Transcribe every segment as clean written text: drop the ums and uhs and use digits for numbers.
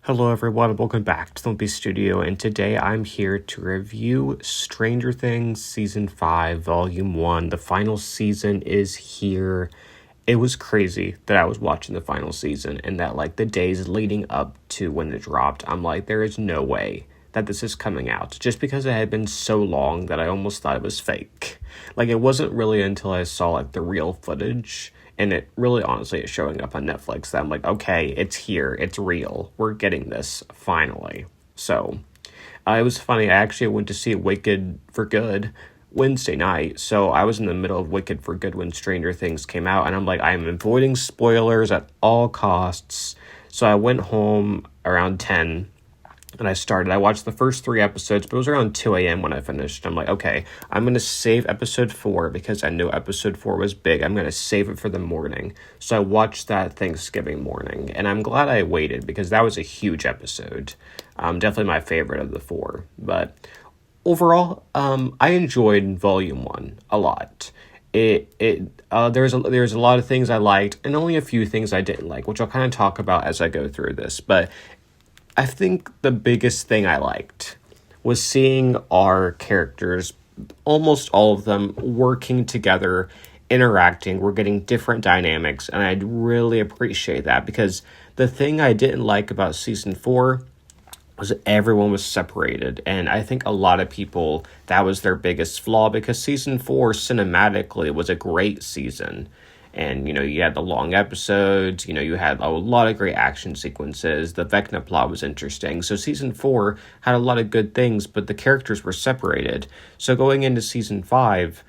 Hello everyone, welcome back to the Lumpy Studio, and today I'm here to review Stranger Things Season 5, Volume 1. The final season is here. It was crazy that I was watching the final season, and that, the days leading up to when it dropped, I'm like, there is no way that this is coming out, just because it had been so long that I almost thought it was fake. It wasn't really until I saw, the real footage, and it really, honestly, is showing up on Netflix that I'm like, okay, it's here, it's real, we're getting this, finally. So, it was funny, I actually went to see Wicked for Good Wednesday night, so I was in the middle of Wicked for Good when Stranger Things came out, and I'm like, I'm avoiding spoilers at all costs, so I went home around 10, and I watched the first 3 episodes, but it was around 2 a.m. when I finished. I'm like, okay, I'm going to save episode 4 because I knew episode 4 was big. I'm going to save it for the morning. So I watched that Thanksgiving morning, and I'm glad I waited because that was a huge episode. Definitely my favorite of the 4. But overall, I enjoyed Volume 1 a lot. There's a lot of things I liked and only a few things I didn't like, which I'll kind of talk about as I go through this. But I think the biggest thing I liked was seeing our characters, almost all of them, working together, interacting. We're getting different dynamics, and I really appreciate that, because the thing I didn't like about Season 4 was that everyone was separated, and I think a lot of people, that was their biggest flaw, because Season 4 cinematically was a great season. And, you had the long episodes, you had a lot of great action sequences. The Vecna plot was interesting. So Season 4 had a lot of good things, but the characters were separated. So going into Season 5,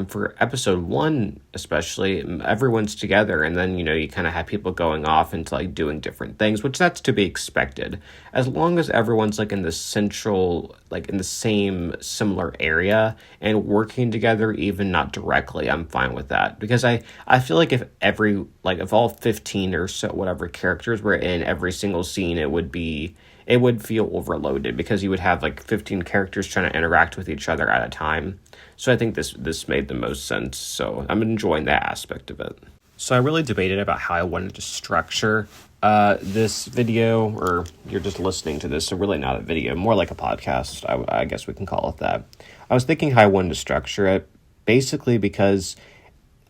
for Episode 1 especially, everyone's together. And then, you kind of have people going off into, doing different things, which that's to be expected. As long as everyone's, in the central, in the same similar area and working together, even not directly, I'm fine with that. Because I feel like if all 15 or so, whatever characters were in every single scene, it would feel overloaded, because you would have 15 characters trying to interact with each other at a time. So I think this made the most sense. So I'm enjoying that aspect of it. So I really debated about how I wanted to structure this video, or you're just listening to this, so really not a video, more like a podcast, I guess we can call it that. I was thinking how I wanted to structure it, basically because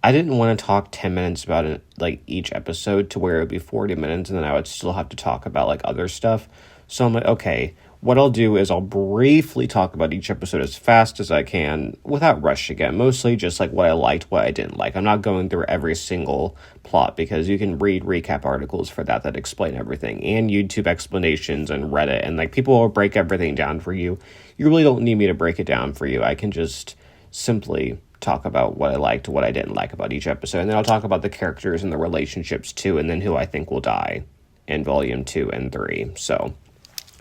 I didn't want to talk 10 minutes about it, each episode, to where it would be 40 minutes, and then I would still have to talk about, other stuff. So I'm like, okay, what I'll do is I'll briefly talk about each episode as fast as I can without rushing it. Mostly just what I liked, what I didn't like. I'm not going through every single plot, because you can read recap articles for that explain everything, and YouTube explanations and Reddit, and people will break everything down for you. You really don't need me to break it down for you. I can just simply talk about what I liked, what I didn't like about each episode, and then I'll talk about the characters and the relationships too, and then who I think will die in Volume 2 and 3.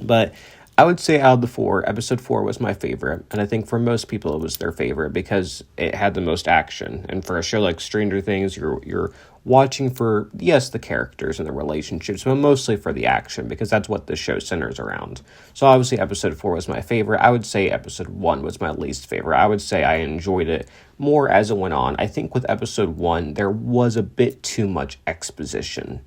But I would say out of the 4, Episode 4 was my favorite, and I think for most people it was their favorite because it had the most action. And for a show like Stranger Things, you're watching for, yes, the characters and the relationships, but mostly for the action, because that's what the show centers around. So obviously Episode 4 was my favorite. I would say Episode 1 was my least favorite. I would say I enjoyed it more as it went on. I think with Episode 1, there was a bit too much exposition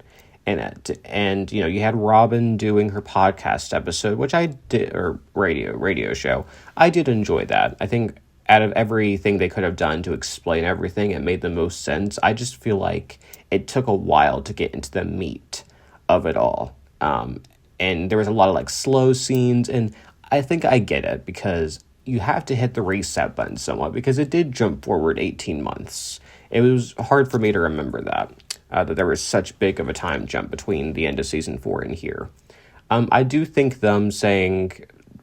in it. And, you had Robin doing her podcast episode, which I did, or radio show. I did enjoy that. I think out of everything they could have done to explain everything, it made the most sense. I just feel like it took a while to get into the meat of it all. And there was a lot of slow scenes, and I think I get it, because you have to hit the reset button somewhat, because it did jump forward 18 months. It was hard for me to remember that there was such big of a time jump between the end of Season 4 and here. I do think them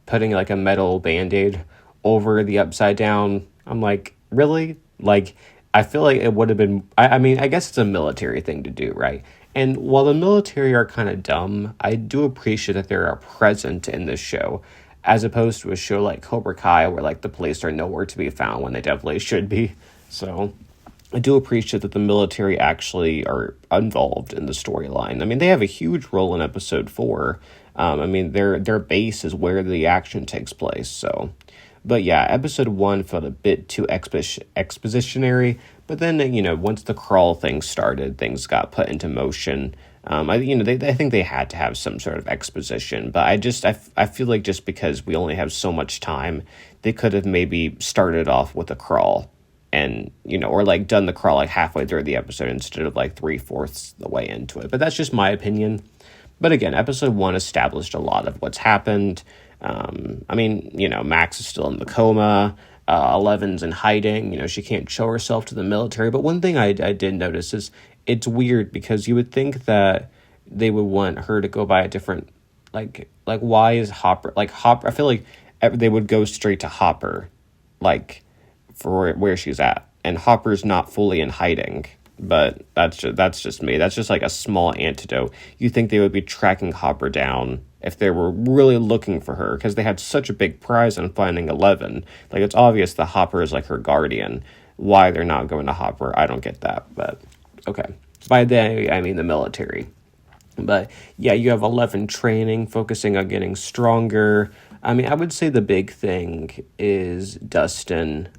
putting a metal Band-Aid over the upside down, I'm like, really? I feel like it would have been, I mean, I guess it's a military thing to do, right? And while the military are kind of dumb, I do appreciate that they are present in this show, as opposed to a show like Cobra Kai, where the police are nowhere to be found when they definitely should be. So I do appreciate that the military actually are involved in the storyline. I mean, they have a huge role in Episode 4. I mean, their base is where the action takes place. So, but yeah, Episode 1 felt a bit too expositionary, But then, once the crawl thing started, things got put into motion. I think they had to have some sort of exposition, but I feel like just because we only have so much time, they could have maybe started off with a crawl and, or like done the crawl like halfway through the episode instead of like 3/4 the way into it. But that's just my opinion. But again, episode 1 established a lot of what's happened. Max is still in the coma. 11's in hiding. She can't show herself to the military. But one thing I did notice is it's weird because you would think that they would want her to go by a different, like why is Hopper, Hopper, I feel like they would go straight to Hopper, like, for where she's at. And Hopper's not fully in hiding. But that's just me. That's just like a small antidote. You think they would be tracking Hopper down if they were really looking for her, because they had such a big prize on finding 11. Like, it's obvious that Hopper is like her guardian. Why they're not going to Hopper, I don't get that. But okay, by they I mean the military. But yeah, you have 11 training, focusing on getting stronger. I mean, I would say the big thing is Dustin.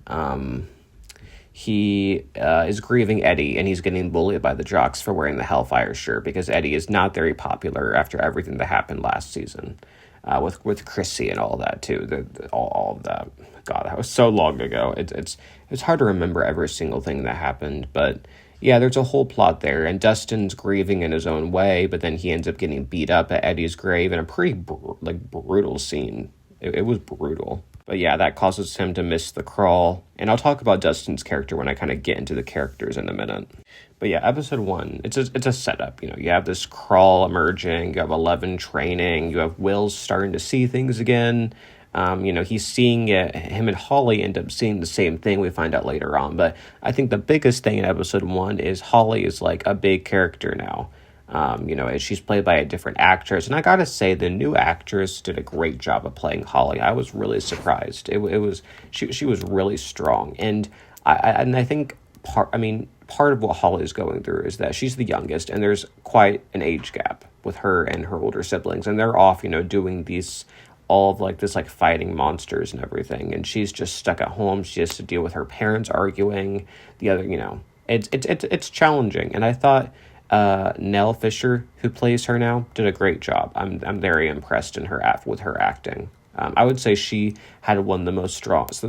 He is grieving Eddie, and he's getting bullied by the jocks for wearing the Hellfire shirt because Eddie is not very popular after everything that happened last season with Chrissy and all that too. All of that. God, that was so long ago. It's hard to remember every single thing that happened, but yeah, there's a whole plot there, and Dustin's grieving in his own way, but then he ends up getting beat up at Eddie's grave in a pretty brutal scene. It was brutal. But yeah, that causes him to miss the crawl. And I'll talk about Dustin's character when I kind of get into the characters in a minute. But yeah, episode 1, it's a setup. You have this crawl emerging, you have 11 training, you have Will starting to see things again. He's seeing it. Him and Holly end up seeing the same thing, we find out later on. But I think the biggest thing in episode 1 is Holly is like a big character now. She's played by a different actress, and I gotta say the new actress did a great job of playing Holly. I was really surprised. She was really strong, and I think part of what Holly is going through is that she's the youngest, and there's quite an age gap with her and her older siblings, and they're off doing all of this fighting monsters and everything, and she's just stuck at home. She has to deal with her parents arguing. It's challenging, and I thought Nell Fisher, who plays her now, did a great job. I'm very impressed with her acting. I would say she had one of the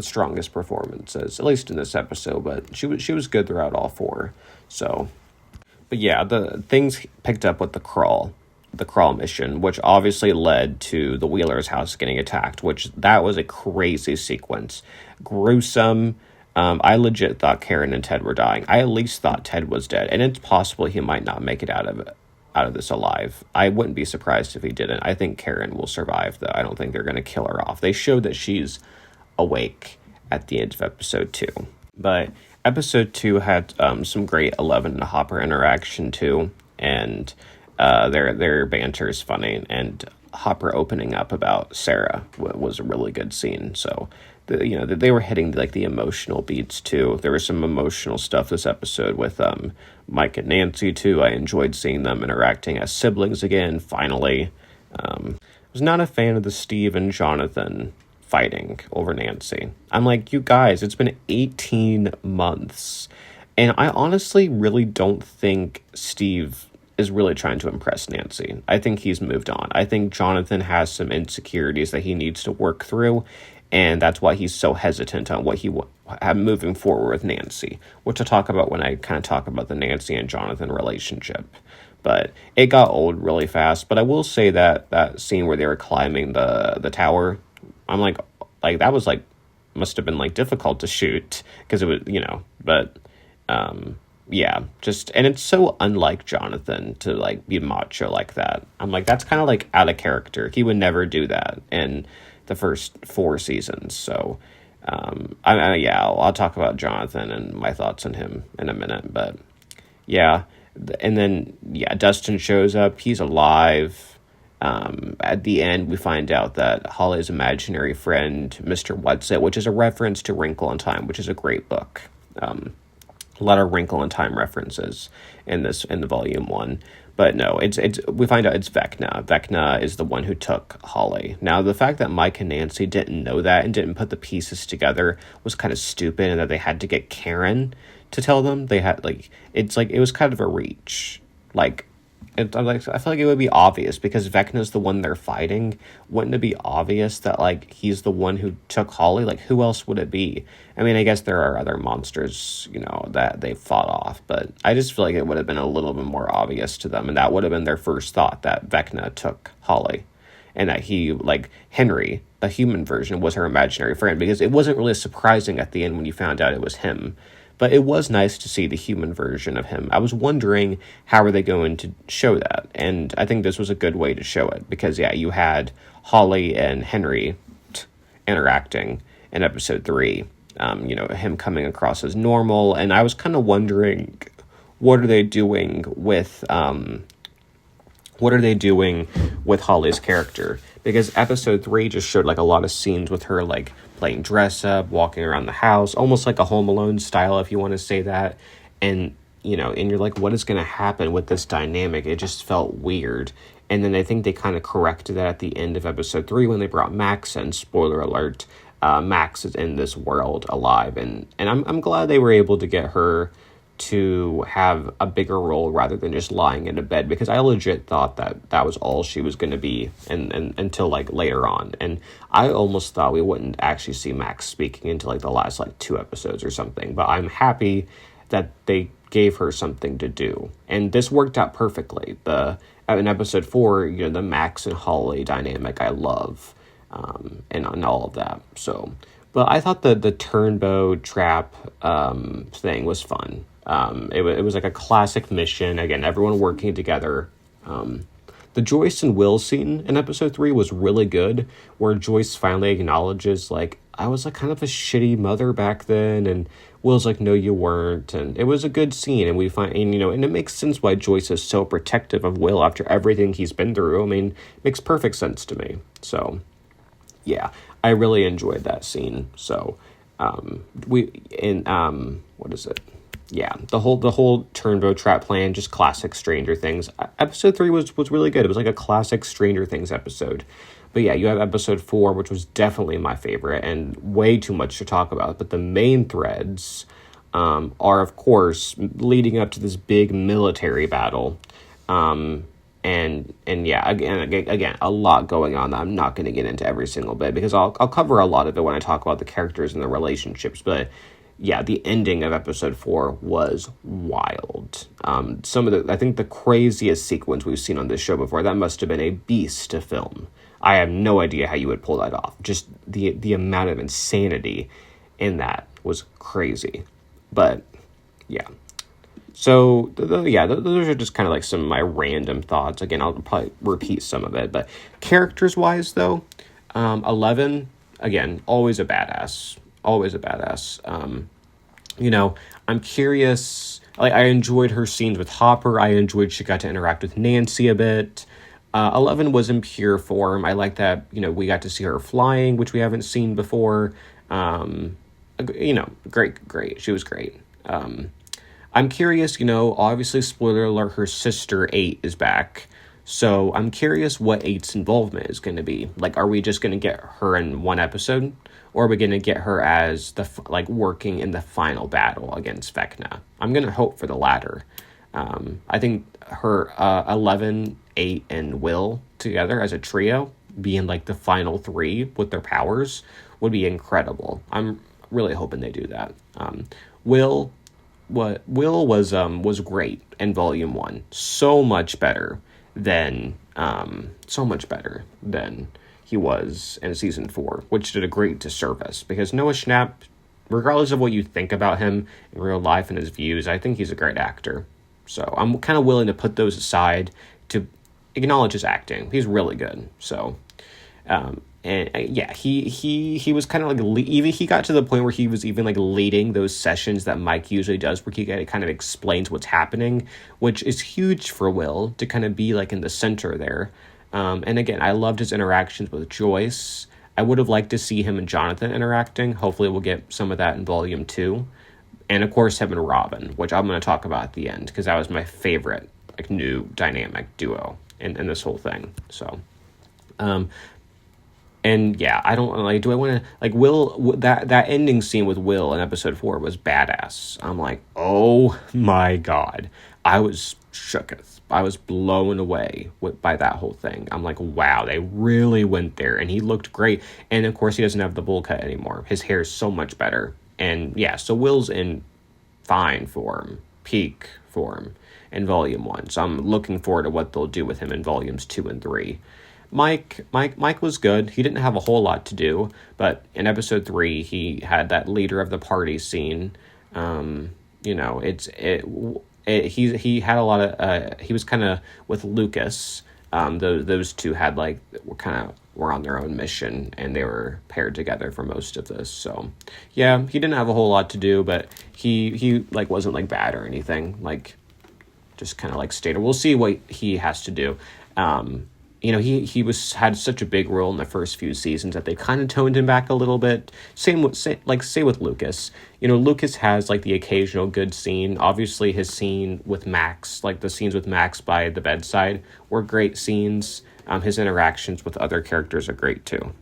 strongest performances, at least in this episode. But she was good throughout all 4. So, but yeah, the things picked up with the crawl mission, which obviously led to the Wheeler's house getting attacked. Which that was a crazy sequence, gruesome. I legit thought Karen and Ted were dying. I at least thought Ted was dead, and it's possible he might not make it out of this alive. I wouldn't be surprised if he didn't. I think Karen will survive, though. I don't think they're going to kill her off. They showed that she's awake at the end of episode 2. But episode 2 had some great 11 and Hopper interaction, too, and their banter is funny, and Hopper opening up about Sarah was a really good scene, so... they were hitting the emotional beats too. There was some emotional stuff this episode with Mike and Nancy too. I enjoyed seeing them interacting as siblings again, finally. I was not a fan of the Steve and Jonathan fighting over Nancy. I'm like, you guys, it's been 18 months. And I honestly really don't think Steve is really trying to impress Nancy. I think he's moved on. I think Jonathan has some insecurities that he needs to work through. And that's why he's so hesitant on what he moving forward with Nancy, which I'll talk about when I kind of talk about the Nancy and Jonathan relationship. But it got old really fast. But I will say that scene where they were climbing the tower, I'm like that was must have been difficult to shoot because it was, but yeah, and it's so unlike Jonathan to be macho like that. I'm like, that's kind of out of character. He would never do that. And the first 4 seasons. So, I'll talk about Jonathan and my thoughts on him in a minute. But yeah, and then Dustin shows up. He's alive. At the end, we find out that Holly's imaginary friend, Mr. Whatsit, which is a reference to Wrinkle in Time, which is a great book. A lot of Wrinkle in Time references in the volume 1. But no, we find out it's Vecna. Vecna is the one who took Holly. Now, the fact that Mike and Nancy didn't know that and didn't put the pieces together was kind of stupid, and that they had to get Karen to tell them. They had like it was kind of a reach. Like I feel like it would be obvious because Vecna's the one they're fighting. Wouldn't it be obvious that like he's the one who took Holly? Like who else would it be? I mean, I guess there are other monsters, that they fought off, but I just feel like it would have been a little bit more obvious to them, and that would have been their first thought, that Vecna took Holly, and that he, like Henry, the human version, was her imaginary friend, because it wasn't really surprising at the end when you found out it was him. But it was nice to see the human version of him. I was wondering how are they going to show that, and I think this was a good way to show it, because you had Holly and Henry interacting in episode 3. Him coming across as normal, and I was kind of wondering what are they doing with Holly's character, because episode 3 just showed like a lot of scenes with her like playing dress up, walking around the house, almost like a Home Alone style, if you want to say that, and you're like, what is going to happen with this dynamic? It just felt weird. And then I think they kind of corrected that at the end of episode 3 when they brought Max in. Spoiler alert, Max is in this world alive, and I'm glad they were able to get her to have a bigger role rather than just lying in a bed, because I legit thought that was all she was going to be, and until like later on, and I almost thought we wouldn't actually see Max speaking until like the last like 2 episodes or something. But I'm happy that they gave her something to do, and this worked out perfectly. In episode 4, the Max and Holly dynamic I love. And all of that. So, but I thought the turnbow trap thing was fun. It was like a classic mission. Again, everyone working together. The Joyce and Will scene in episode 3 was really good, where Joyce finally acknowledges, like, I was like kind of a shitty mother back then, and Will's like, no, you weren't, and it was a good scene, and we find, and it makes sense why Joyce is so protective of Will after everything he's been through. I mean, it makes perfect sense to me. So, yeah, I really enjoyed that scene. So, what is it? Yeah, the whole turnbow trap plan, just classic Stranger Things. Episode 3 was really good. It was like a classic Stranger Things episode. But yeah, you have episode 4, which was definitely my favorite, and way too much to talk about. But the main threads are, of course, leading up to this big military battle. And yeah, again, a lot going on that I'm not going to get into every single bit, because I'll cover a lot of it when I talk about the characters and the relationships. But yeah, the ending of episode 4 was wild. I think the craziest sequence we've seen on this show before, that must have been a beast to film. I have no idea how you would pull that off. Just the amount of insanity in that was crazy. But yeah. So, those are just kind of like some of my random thoughts. Again, I'll probably repeat some of it. But characters-wise, though, 11, again, always a badass. Always a badass. I'm curious. Like, I enjoyed her scenes with Hopper. I enjoyed she got to interact with Nancy a bit. 11 was in pure form. I like that, we got to see her flying, which we haven't seen before. Great. She was great. I'm curious, obviously, spoiler alert, her sister 8 is back. So I'm curious what 8's involvement is going to be. Like, are we just going to get her in one episode? Or are we going to get her as working in the final battle against Vecna? I'm going to hope for the latter. I think her 11, 8, and Will together as a trio, being like the final 3 with their powers, would be incredible. I'm really hoping they do that. Will was great in Volume 1. So much better than he was in Season 4, which did a great disservice, because Noah Schnapp, regardless of what you think about him in real life and his views, I think he's a great actor. So I'm kind of willing to put those aside to acknowledge his acting. He's really good. So, he was kind of like, even he got to the point where he was even like leading those sessions that Mike usually does, where he kind of explains what's happening, which is huge for Will to kind of be like in the center there. And again, I loved his interactions with Joyce. I would have liked to see him and Jonathan interacting. Hopefully we'll get some of that in Volume 2. And of course, him and Robin, which I'm going to talk about at the end, because that was my favorite new dynamic duo in this whole thing. So, And yeah, I don't like. Do I want to like Will? That ending scene with Will in episode 4 was badass. I'm like, oh my god, I was shooketh. I was blown away by that whole thing. I'm like, wow, they really went there, and he looked great. And of course, he doesn't have the bowl cut anymore. His hair is so much better. And yeah, so Will's in fine form, peak form in Volume 1. So I'm looking forward to what they'll do with him in Volumes 2 and 3. Mike was good. He didn't have a whole lot to do, but in episode 3, he had that leader of the party scene. You know, he had a lot of he was kind of with Lucas. Those two had like were on their own mission, and they were paired together for most of this. So yeah, he didn't have a whole lot to do, but he like wasn't like bad or anything. Like just kind of like stayed. We'll see what he has to do. You know, he had such a big role in the first few seasons that they kind of toned him back a little bit. Say with Lucas. You know, Lucas has like the occasional good scene. Obviously, his scene with Max, like the scenes with Max by the bedside, were great scenes. His interactions with other characters are great too.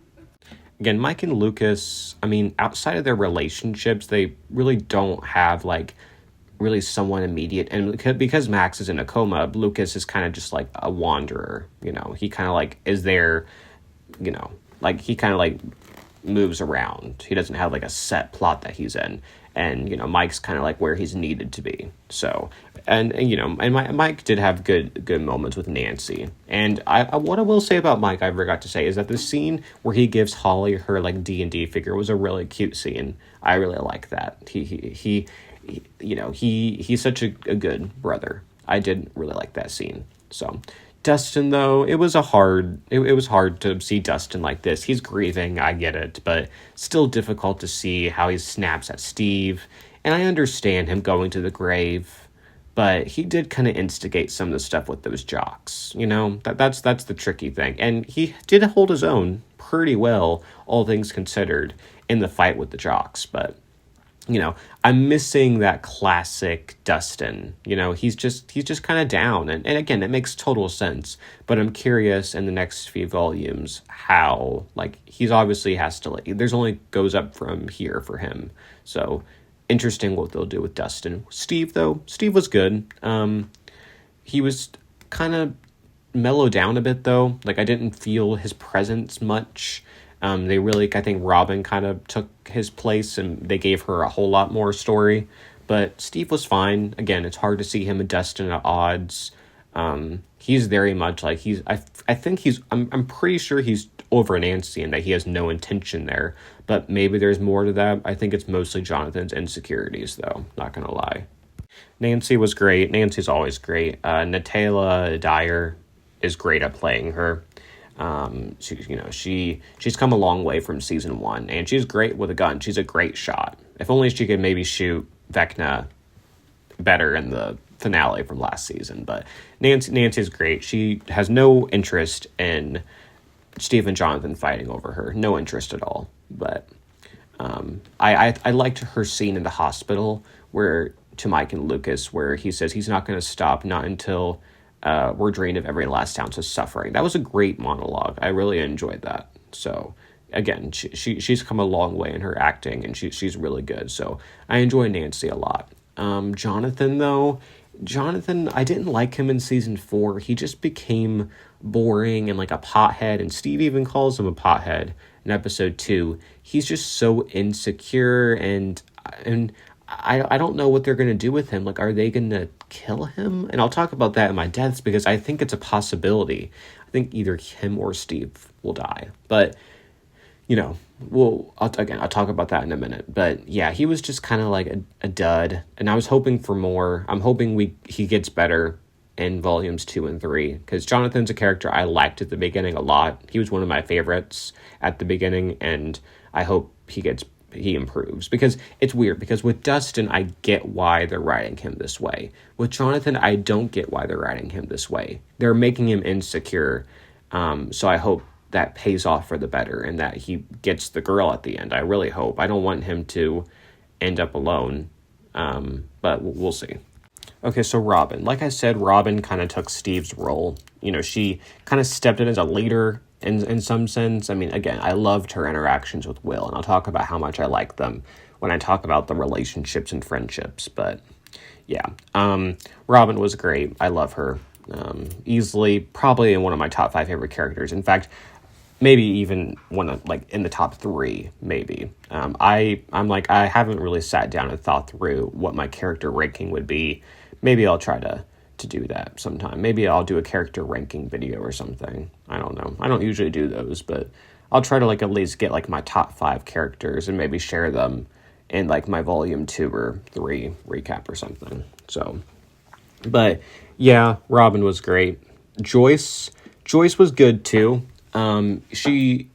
Again, Mike and Lucas, I mean, outside of their relationships, they really don't have like really someone immediate. And because Max is in a coma, Lucas is kind of just like a wanderer. You know, he kind of like is there, you know, like he kind of like moves around. He doesn't have like a set plot that he's in. And, you know, Mike's kind of like where he's needed to be. So, and you know, and Mike did have good moments with Nancy. And what I will say about Mike, I forgot to say, is that the scene where he gives Holly her like D&D figure was a really cute scene. I really like that. He you know, he's such a good brother. I did really like that scene. So Dustin, though, it was hard to see Dustin like this. He's grieving, I get it, but still difficult to see how he snaps at Steve. And I understand him going to the grave, but he did kind of instigate some of the stuff with those jocks. You know, that's the tricky thing. And he did hold his own pretty well, all things considered, in the fight with the jocks, but you know, I'm missing that classic Dustin. You know, he's just kind of down. And again, it makes total sense. But I'm curious in the next few volumes how, like, he's obviously has to, like, there's only goes up from here for him. So interesting what they'll do with Dustin. Steve, though, Steve was good. He was kind of mellowed down a bit, though. Like, I didn't feel his presence much. They really, I think Robin kind of took his place and they gave her a whole lot more story. But Steve was fine. Again, it's hard to see him and Dustin at odds. He's very much like I think I'm pretty sure he's over Nancy and that he has no intention there. But maybe there's more to that. I think it's mostly Jonathan's insecurities, though. Not going to lie. Nancy was great. Nancy's always great. Natalia Dyer is great at playing her. She's come a long way from season 1, and she's great with a gun. She's a great shot. If only she could maybe shoot Vecna better in the finale from last season. But Nancy's great. She has no interest in Steve and Jonathan fighting over her. No interest at all. But I liked her scene in the hospital where to Mike and Lucas where he says he's not going to stop, not until we're drained of every last ounce of suffering. That was a great monologue. I really enjoyed that. So again, she's come a long way in her acting, and she's really good. So I enjoy Nancy a lot. Jonathan, though, I didn't like him in season 4. He just became boring and like a pothead, and Steve even calls him a pothead in episode 2. He's just so insecure, and I don't know what they're going to do with him. Like, are they going to kill him? And I'll talk about that in my deaths because I think it's a possibility. I think either him or Steve will die. But, you know, I'll talk about that in a minute. But yeah, he was just kind of like a dud. And I was hoping for more. I'm hoping he gets better in volumes 2 and 3. Because Jonathan's a character I liked at the beginning a lot. He was one of my favorites at the beginning. And I hope he improves, because it's weird, because with Dustin I get why they're writing him this way. With Jonathan, I don't get why they're writing him this way. They're making him insecure, so I hope that pays off for the better and that he gets the girl at the end. I really hope. I don't want him to end up alone, but we'll see. Okay, so Robin. Like I said, Robin kind of took Steve's role. You know, she kind of stepped in as a leader in some sense. I mean, again, I loved her interactions with Will, and I'll talk about how much I like them when I talk about the relationships and friendships. But yeah, Robin was great. I love her. Easily, probably in one of my top 5 favorite characters. In fact, maybe even one of, like, in the top 3, maybe. I'm like, I haven't really sat down and thought through what my character ranking would be. Maybe I'll try to do that sometime. Maybe I'll do a character ranking video or something. I don't know. I don't usually do those, but I'll try to, like, at least get, like, my top 5 characters and maybe share them in, like, my volume 2 or 3 recap or something. So, but yeah, Robin was great. Joyce was good too. She,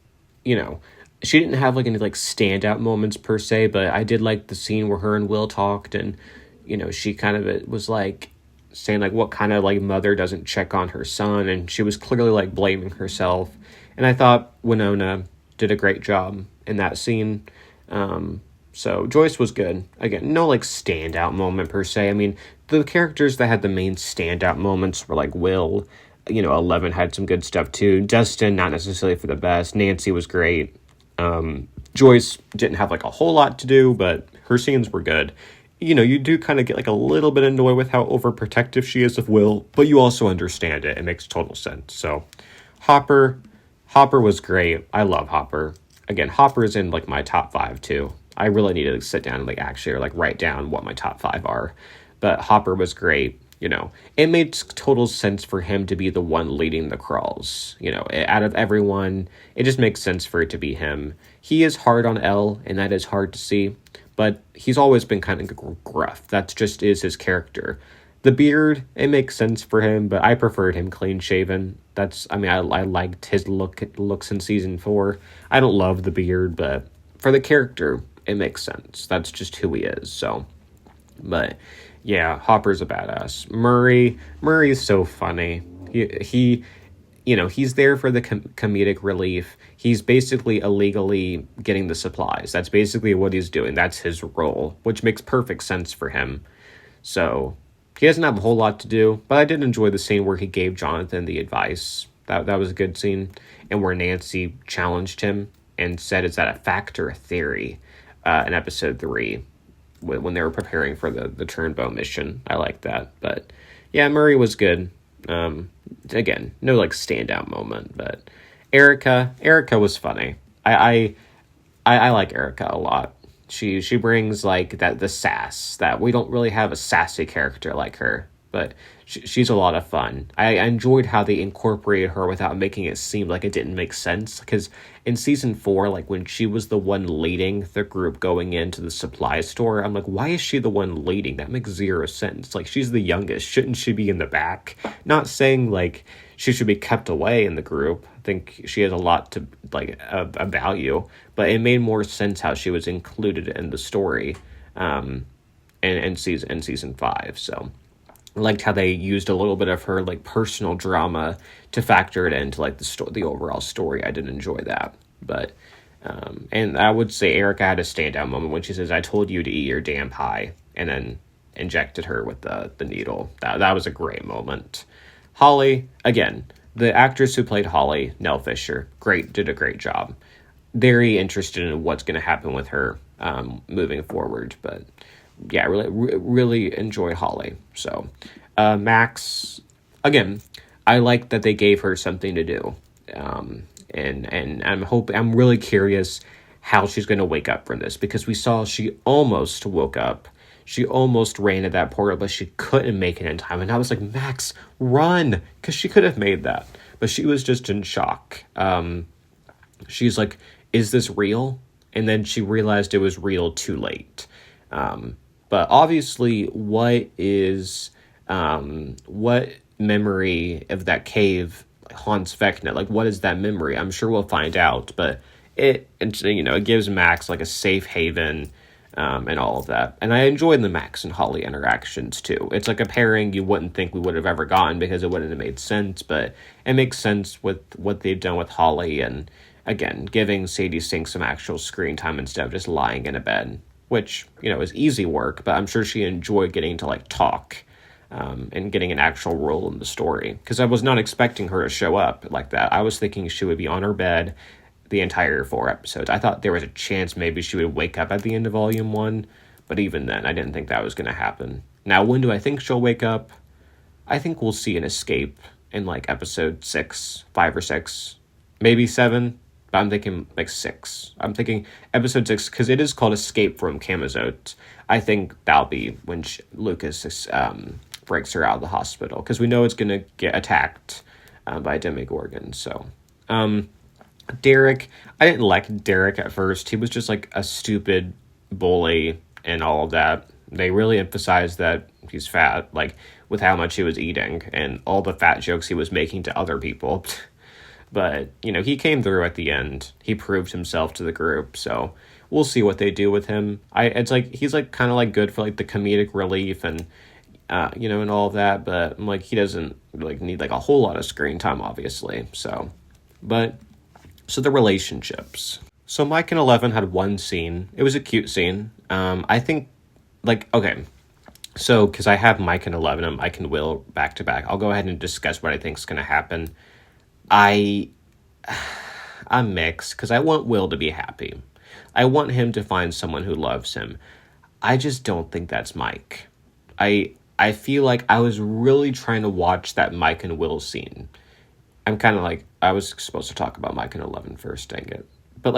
she didn't have like any like standout moments per se, but I did like the scene where her and Will talked, and she kind of was like saying like what kind of like mother doesn't check on her son, and she was clearly like blaming herself. And I thought Winona did a great job in that scene. So Joyce was good. Again, no like standout moment per se. I mean, the characters that had the main standout moments were like Will. 11 had some good stuff too. Dustin, not necessarily for the best. Nancy was great. Joyce didn't have like a whole lot to do, but her scenes were good. You do kind of get like a little bit annoyed with how overprotective she is of Will, but you also understand it. It makes total sense. So Hopper was great. I love Hopper. Again, Hopper is in like my top 5 too. I really need to sit down and like actually or like write down what my top 5 are. But Hopper was great. It made total sense for him to be the one leading the crawls. Out of everyone, it just makes sense for it to be him. He is hard on Elle, and that is hard to see, but he's always been kind of gruff. That just is his character. The beard, it makes sense for him, but I preferred him clean shaven. I liked his looks in season 4. I don't love the beard, but for the character, it makes sense. That's just who he is. So, but yeah, Hopper's a badass. Murray is so funny. He's there for the comedic relief. He's basically illegally getting the supplies. That's basically what he's doing. That's his role, which makes perfect sense for him. So he doesn't have a whole lot to do, but I did enjoy the scene where he gave Jonathan the advice. That was a good scene, and where Nancy challenged him and said, "Is that a fact or a theory?" In episode 3. When they were preparing for the Turnbow mission. I like that. But yeah, Murray was good. Again, no like standout moment, but Erica was funny. I like Erica a lot. She brings like the sass that we don't really have a sassy character like her, but she's a lot of fun. I enjoyed how they incorporated her without making it seem like it didn't make sense, because in season 4, like when she was the one leading the group going into the supply store, I'm like, why is she the one leading? That makes zero sense. Like, she's the youngest. Shouldn't she be in the back? Not saying like she should be kept away in the group. I think she has a lot to like a value, but it made more sense how she was included in the story in season 5. So I liked how they used a little bit of her like personal drama to factor it into like the overall story. I did enjoy that. But and I would say Erica had a standout moment when she says, "I told you to eat your damn pie," and then injected her with the needle. That was a great moment. Holly, again, the actress who played Holly, Nell Fisher, did a great job. Very interested in what's going to happen with her moving forward, but yeah, really enjoy Holly. So, Max, again, I like that they gave her something to do. And I'm really curious how she's going to wake up from this, because we saw she almost woke up. She almost ran to that portal, but she couldn't make it in time. And I was like, Max, run, because she could have made that. But she was just in shock. She's like, is this real? And then she realized it was real too late. But obviously, what memory of that cave haunts Vecna? Like, what is that memory? I'm sure we'll find out, but it gives Max like a safe haven, and all of that. And I enjoyed the Max and Holly interactions too. It's like a pairing you wouldn't think we would have ever gotten, because it wouldn't have made sense, but it makes sense with what they've done with Holly, and again, giving Sadie Sink some actual screen time instead of just lying in a bed, which, is easy work, but I'm sure she enjoyed getting to like talk. and getting an actual role in the story. Because I was not expecting her to show up like that. I was thinking she would be on her bed the entire 4 episodes. I thought there was a chance maybe she would wake up at the end of Volume 1, but even then, I didn't think that was going to happen. Now, when do I think she'll wake up? I think we'll see an escape in, like, episode 6, 5 or 6, maybe 7, but I'm thinking, like, 6. I'm thinking episode 6, because it is called Escape from Camazotz. I think that'll be when Lucas breaks her out of the hospital, because we know it's going to get attacked by Demogorgon, so... Derek, I didn't like Derek at first. He was just like a stupid bully and all of that. They really emphasized that he's fat, like with how much he was eating and all the fat jokes he was making to other people. But, you know, he came through at the end. He proved himself to the group, so we'll see what they do with him. It's like he's like kind of like good for like the comedic relief and you know, and all of that, but like he doesn't like need like a whole lot of screen time, obviously. So the relationships. So Mike and Eleven had one scene. It was a cute scene. I think, like, okay. So, because I have Mike and Eleven and Mike and Will back to back, I'll go ahead and discuss what I think is going to happen. I'm mixed, because I want Will to be happy. I want him to find someone who loves him. I just don't think that's Mike. I feel like I was really trying to watch that Mike and Will scene. I'm kind of like, I was supposed to talk about Mike and 11 first, dang it. But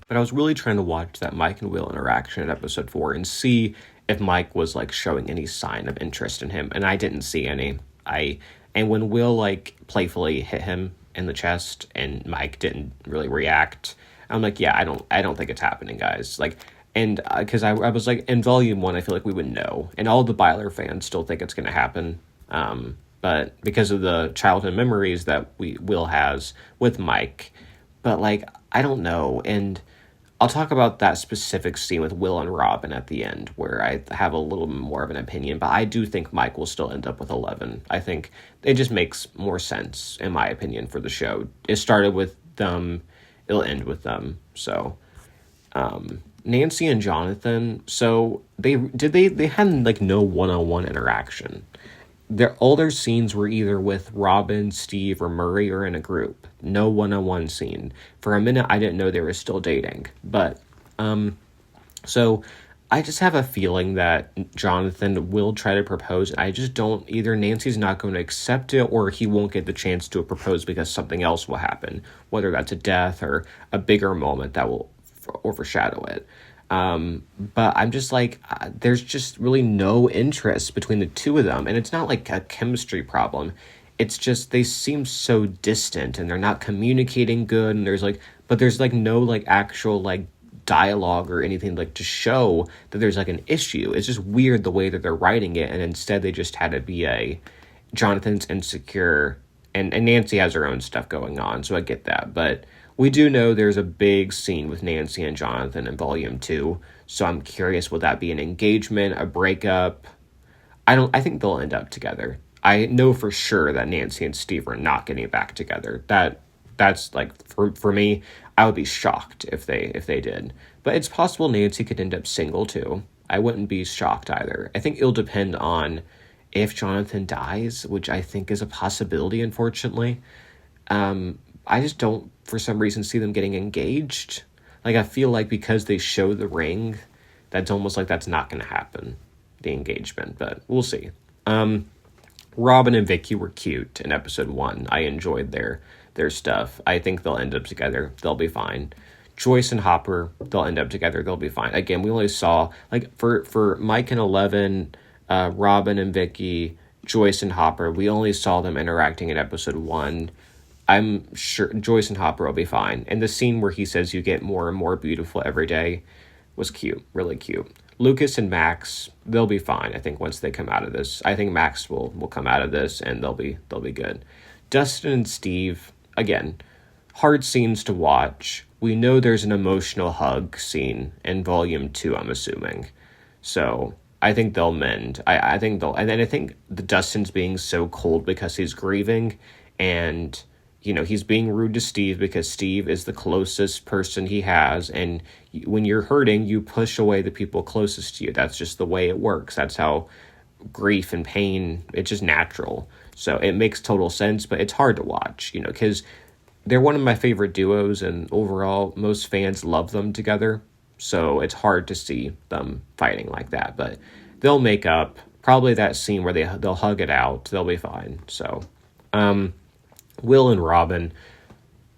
I was really trying to watch that Mike and Will interaction in episode 4 and see if Mike was like showing any sign of interest in him. And I didn't see any. And when Will like playfully hit him in the chest and Mike didn't really react, I'm like, yeah, I don't think it's happening, guys. Like, and because I was like, in Volume 1, I feel like we would know. And all the Byler fans still think it's going to happen. But because of the childhood memories that Will has with Mike. But, like, I don't know. And I'll talk about that specific scene with Will and Robin at the end, where I have a little more of an opinion. But I do think Mike will still end up with 11. I think it just makes more sense, in my opinion, for the show. It started with them. It'll end with them. So, Nancy and Jonathan, so they had, like, no one-on-one interaction. All their scenes were either with Robin, Steve, or Murray, or in a group. No one-on-one scene. For a minute, I didn't know they were still dating. But, so I just have a feeling that Jonathan will try to propose. I just don't, either Nancy's not going to accept it, or he won't get the chance to propose because something else will happen. Whether that's a death or a bigger moment that will overshadow it. But I'm just like, there's just really no interest between the two of them. And it's not like a chemistry problem. It's just, they seem so distant and they're not communicating good. And there's no like actual like dialogue or anything like to show that there's like an issue. It's just weird the way that they're writing it. And instead they just had it be Jonathan's insecure and Nancy has her own stuff going on. So I get that. But we do know there's a big scene with Nancy and Jonathan in Volume 2, so I'm curious, will that be an engagement, a breakup? I think they'll end up together. I know for sure that Nancy and Steve are not getting back together. That's like, for me, I would be shocked if they did. But it's possible Nancy could end up single too. I wouldn't be shocked either. I think it'll depend on if Jonathan dies, which I think is a possibility, unfortunately. I just don't, for some reason, see them getting engaged. Like, I feel like because they show the ring, that's almost like that's not going to happen, the engagement, but we'll see. Robin and Vicky were cute in episode 1. I enjoyed their stuff. I think they'll end up together. They'll be fine. Joyce and Hopper, they'll end up together. They'll be fine. Again, we only saw, like, for Mike and 11, Robin and Vicky, Joyce and Hopper, we only saw them interacting in episode 1. I'm sure Joyce and Hopper will be fine. And the scene where he says you get more and more beautiful every day was cute, really cute. Lucas and Max, they'll be fine, I think, once they come out of this. I think Max will come out of this and they'll be good. Dustin and Steve, again, hard scenes to watch. We know there's an emotional hug scene in Volume 2, I'm assuming. So I think they'll mend. I think they'll, and then I think the Dustin's being so cold because he's grieving, and you know, he's being rude to Steve because Steve is the closest person he has. And when you're hurting, you push away the people closest to you. That's just the way it works. That's how grief and pain. It's just natural. So it makes total sense, but it's hard to watch, because they're one of my favorite duos, and overall, most fans love them together. So it's hard to see them fighting like that, but they'll make up. Probably that scene where they'll hug it out. They'll be fine. So, Will and Robin,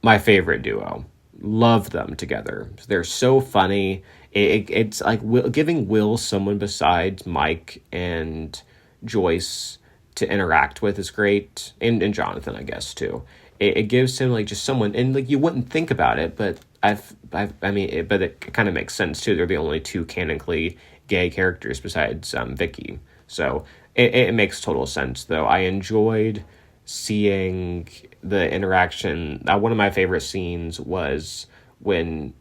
my favorite duo. Love them together. They're so funny. It's like giving Will someone besides Mike and Joyce to interact with is great, and Jonathan, I guess, too. It gives him like just someone, and like you wouldn't think about it, but but it kind of makes sense too. They're the only two canonically gay characters besides Vicky, so it makes total sense. Though I enjoyed seeing the interaction. One of my favorite scenes was when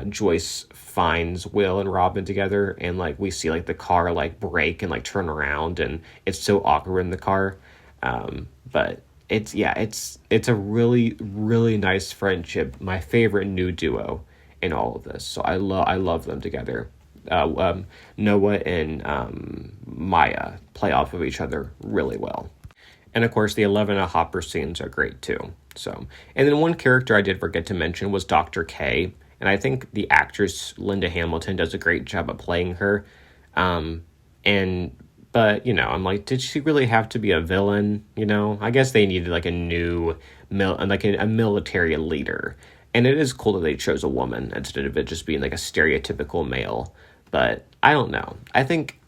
Joyce finds Will and Robin together, and like we see like the car like break and like turn around, and it's so awkward in the car. But it's a really, really nice friendship. My favorite new duo in all of this. So I love them together. Noah and Maya play off of each other really well. And of course, the 11 and Hopper scenes are great too. So, and then one character I did forget to mention was Dr. K. And I think the actress Linda Hamilton does a great job of playing her. But, I'm like, did she really have to be a villain? I guess they needed like a new, a military leader. And it is cool that they chose a woman instead of it just being like a stereotypical male. But I don't know. I think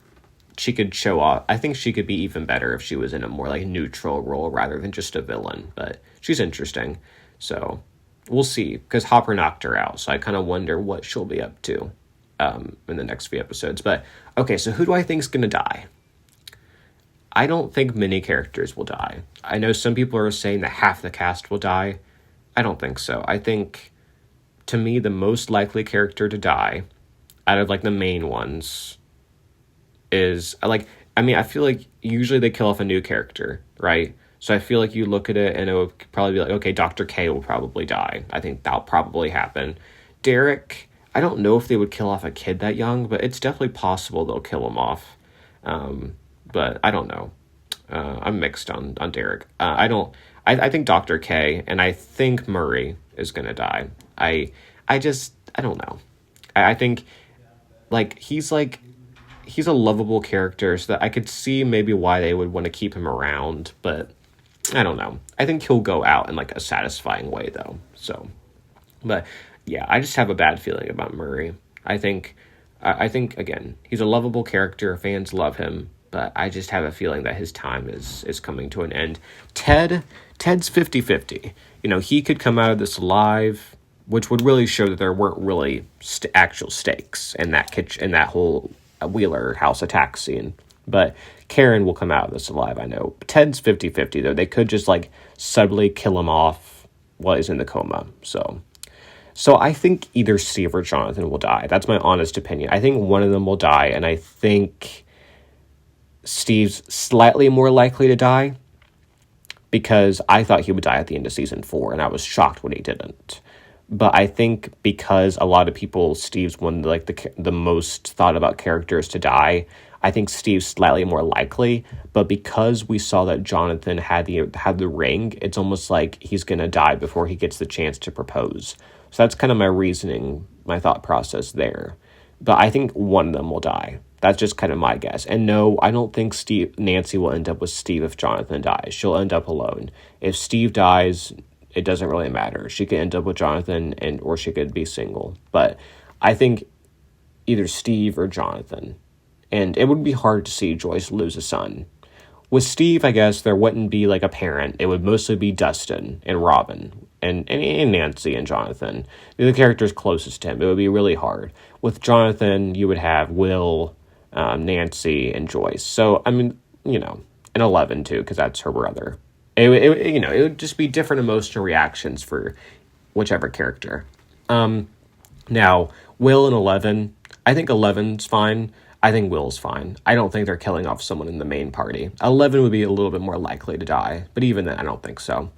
she could show off. I think she could be even better if she was in a more like neutral role rather than just a villain. But she's interesting. So we'll see, because Hopper knocked her out. So I kind of wonder what she'll be up to in the next few episodes. But okay, so who do I think is going to die? I don't think many characters will die. I know some people are saying that half the cast will die. I don't think so. I think, to me, the most likely character to die out of like the main ones is I feel like usually they kill off a new character, right? So I feel like you look at it and it would probably be like, okay, Dr. K will probably die. I think that'll probably happen. Derek, I don't know if they would kill off a kid that young, but it's definitely possible they'll kill him off. But I don't know. I'm mixed on Derek. I think Dr. K, and I think Murray is going to die. I don't know. I think he's a lovable character, so that I could see maybe why they would want to keep him around, but I don't know. I think he'll go out in like a satisfying way though. So, but yeah, I just have a bad feeling about Murray. I think again, he's a lovable character. Fans love him, but I just have a feeling that his time is coming to an end. Ted's 50-50. He could come out of this alive, which would really show that there weren't really actual stakes in that whole Wheeler house attack scene. But Karen will come out of this alive, I know. Ted's 50-50, though. They could just, subtly kill him off while he's in the coma. So I think either Steve or Jonathan will die. That's my honest opinion. I think one of them will die, and I think Steve's slightly more likely to die, because I thought he would die at the end of season 4, and I was shocked when he didn't. But I think because a lot of people, Steve's one of the most thought about characters to die, I think Steve's slightly more likely. But because we saw that Jonathan had the ring, it's almost like he's going to die before he gets the chance to propose. So that's kind of my reasoning, my thought process there. But I think one of them will die. That's just kind of my guess. And no, I don't think Nancy will end up with Steve if Jonathan dies. She'll end up alone. If Steve dies, it doesn't really matter. She could end up with Jonathan, or she could be single. But I think either Steve or Jonathan. And it would be hard to see Joyce lose a son. With Steve, I guess there wouldn't be a parent. It would mostly be Dustin and Robin and Nancy and Jonathan. The characters closest to him. It would be really hard. With Jonathan, you would have Will, Nancy, and Joyce. So, and 11 too, because that's her brother. It would just be different emotional reactions for whichever character. Now, Will and 11, I think 11's fine. I think Will's fine. I don't think they're killing off someone in the main party. 11 would be a little bit more likely to die, but even then, I don't think so.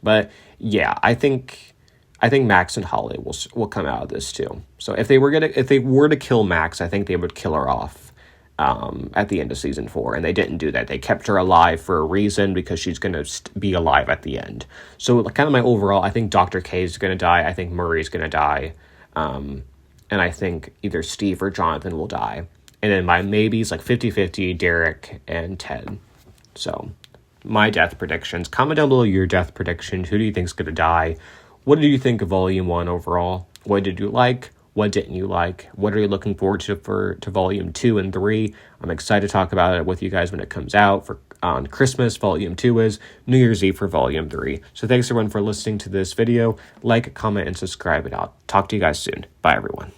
But yeah, I think Max and Holly will come out of this too. So if they were to kill Max, I think they would kill her off at the end of season 4, and they didn't do that. They kept her alive for a reason, because she's going to be alive at the end. So kind of my overall, I think Dr. K is going to die. I think Murray's going to die. And I think either Steve or Jonathan will die. And then my maybes, like 50-50, Derek and Ted. So my death predictions. Comment down below your death predictions. Who do you think is going to die? What did you think of Volume 1 overall? What did you like? What didn't you like? What are you looking forward to to Volume 2 and 3? I'm excited to talk about it with you guys when it comes out. On Christmas, Volume 2 is. New Year's Eve for Volume 3. So thanks everyone for listening to this video. Like, comment, and subscribe, and I'll talk to you guys soon. Bye, everyone.